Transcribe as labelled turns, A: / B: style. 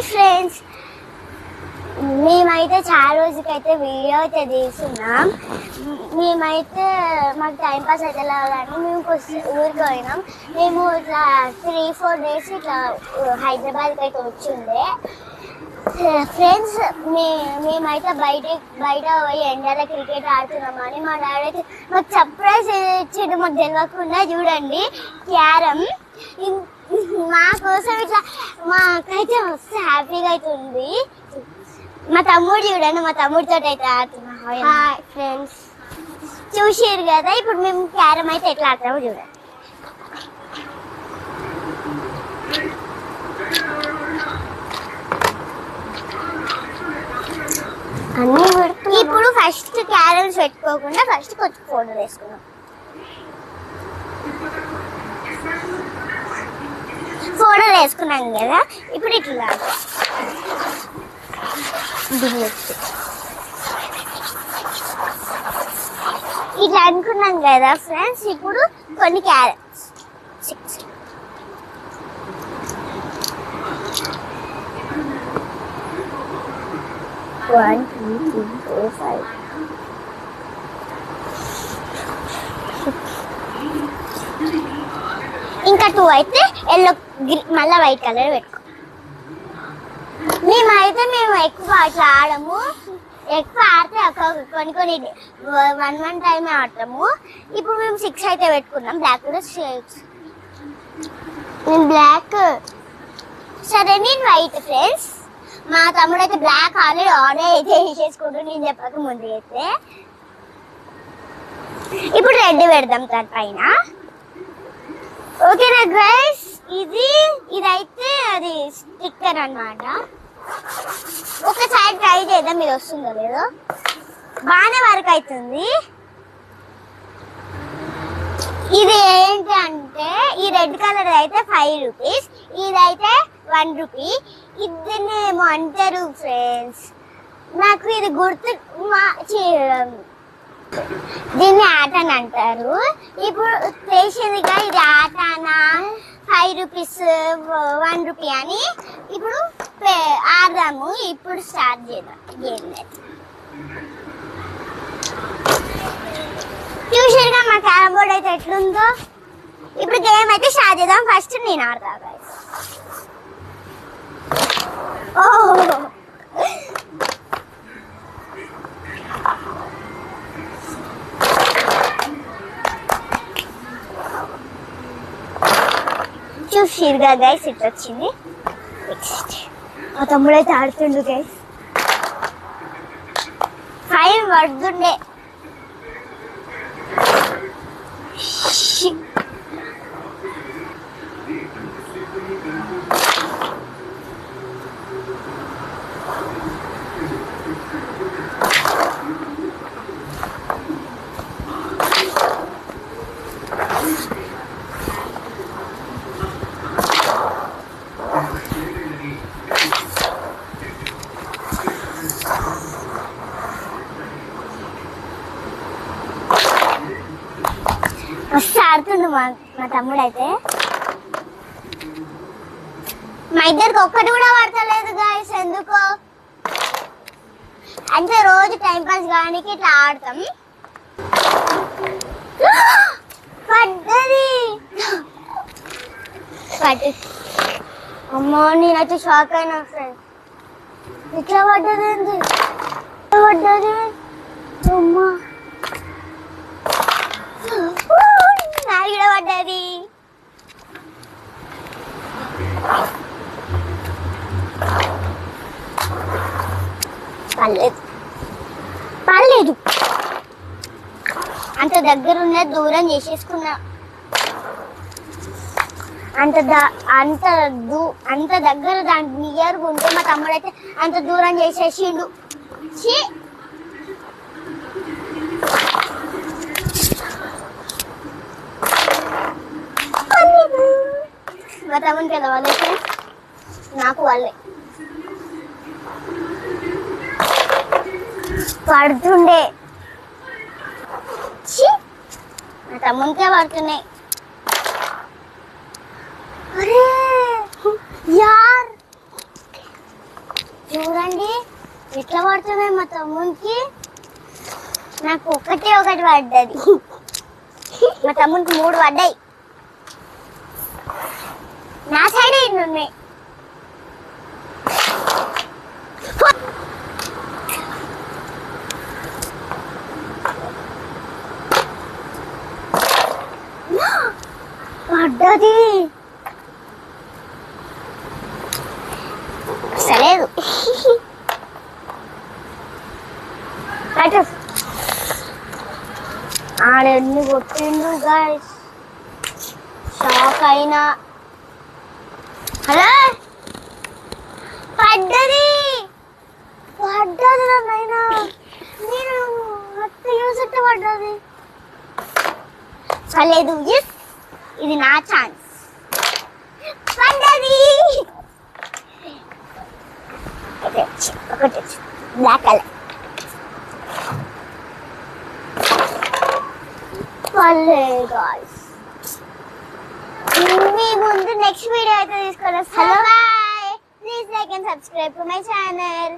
A: Hi friends, మేమైతే చాలా రోజుకైతే video అయితే తీస్తున్నాం. మేమైతే మాకు టైంపాస్ అయితే కానీ మేము ఊరికి పోయినాం. మేము ఇట్లా 3-4 days ఇట్లా హైదరాబాద్కి అయితే వచ్చిండే ఫ్రెండ్స్. మేమైతే బయట పోయి ఎండలో క్రికెట్ ఆడుతున్నామని మా డాడీ అయితే మాకు సర్ప్రైజ్ ఇచ్చిండు. మాకు తెలియకుండా చూడండి క్యారమ్ మా కోసం ఇట్లా మాకైతే వస్తే హ్యాపీగా అయితే ఉంది. మా తమ్ముడు చూడండి, మా తమ్ముడితో అయితే ఆడుతున్నాం. హాయ్ ఫ్రెండ్స్, చూసారు కదా ఇప్పుడు మేము క్యారమ్ అయితే ఎట్లా ఆడతామో చూడండి. ఇప్పుడు ఫస్ట్ క్యారమ్స్ పెట్టుకోకుండా ఫస్ట్ కొంచెం ఫోటోలు వేసుకున్నాం. ఫోటోలు వేసుకున్నాం కదా, ఇప్పుడు ఇట్లా ఇట్లా అనుకున్నాం కదా ఫ్రెండ్స్. ఇప్పుడు కొన్ని క్యారెట్స్ 6 1 2 3 4 5 ఇంకా 2 అయితే ఎల్లో మళ్ళీ వైట్ కలర్ పెట్టుకో. మేము ఎక్కువ అట్లా ఆడము. ఎక్కువ ఆడితే కొన్ని 1 టైం ఆడతాము. ఇప్పుడు మేము 6 అయితే పెట్టుకున్నాం. బ్లాక్ కూడా 6. నేను బ్లాక్, సరే నేను వైట్ ఫ్రెండ్స్. మా తమ్ముడు అయితే బ్లాక్ ఆల్రెడీ ఆర్డర్ అయితే వేసేసుకుంటూ నేను చెప్పక ముందు అయితే. ఇప్పుడు రెడ్ పెడదాం దానిపైన. ఓకేనా గైస్, ఇదైతే అది స్టిక్కర్ అన్నమాట. ఒకసారి ట్రై చేద్దాం, ఇది వస్తుందో లేదో. బాగానే వర్క్ అవుతుంది. ఇది ఏంటి అంటే ఈ రెడ్ కలర్ అయితే 5 రూపీస్, ఇదైతే 1 రూపీ. ఇదేమో అంటారు ఫ్రెండ్స్, నాకు ఇది గుర్తు. దీన్ని ఆట అని అంటారు. ఇప్పుడు తెలిసిందిగా ఇది ఆటనా 5 రూపీస్ 1 రూపీ అని. ఇప్పుడు ఆడదాము. ఇప్పుడు స్టార్ట్ చేద్దాం గేమ్. చూసారుగా మా క్యారమ్ బోర్డ్ అయితే ఎట్లుందో. ఇప్పుడు గేమ్ అయితే స్టార్ట్ చేద్దాం. ఫస్ట్ నేను ఆడతా గైస్. చూసిరుగా గైస్, ఇట్లా వచ్చింది. నెక్స్ట్ మా తమ్ముడు అయితే ఆడుతుండు గైస్. 5 పడుతుండే. మస్తు ఆడుతుండు మా తమ్ముడు అయితే. మా ఇద్దరికి ఒక్కటి కూడా పడతలేదు గాయస్. ఎందుకో అంటే రోజు టైం పాస్ కానికి ఇట్లా ఆడతాం. పడ్డది. అమ్మో, నేనైతే షాక్ అయినా ఫ్రెండ్స్. ఇట్లా పడ్డది ఏంటి? పడ్డది అమ్మా, పడ్డది. పర్లేదు, అంత దగ్గర ఉన్న దూరం చేసేసుకున్నా. అంత దగ్గర దాని నియర్గా ఉంటే మా తమ్ముడు అయితే అంత దూరం చేసేసిండు. మా తమ్ముడికి ఎలా వాళ్ళే, నాకు వాళ్ళే పడుతుండే. మా తమ్మునికే పడుతున్నాయి. अरे यार చూడండి ఎట్లా పడుతున్నాయి మా తమ్మునికి. నాకు ఒకటి పడ్డది, మా తమ్మునికి 3 పడ్డాయి. నా సైడ్ ఉన్నాయి. పడ్డది సరేదు. ఆడెన్ని కొట్టిండు గాయస్, షాక్ అయినా. హలో పడ్డది నాయనా, నేను యూసెట్ పడ్డది. చలేదు, ఇది నా ఛాన్స్. పడ్డది ఒకటి బ్లాక్ కలర్. పల్లె గాయ్స్, మీ ముందు నెక్స్ట్ వీడియో అయితే తీసుకొని వస్తాను. Bye, please like and subscribe to my channel.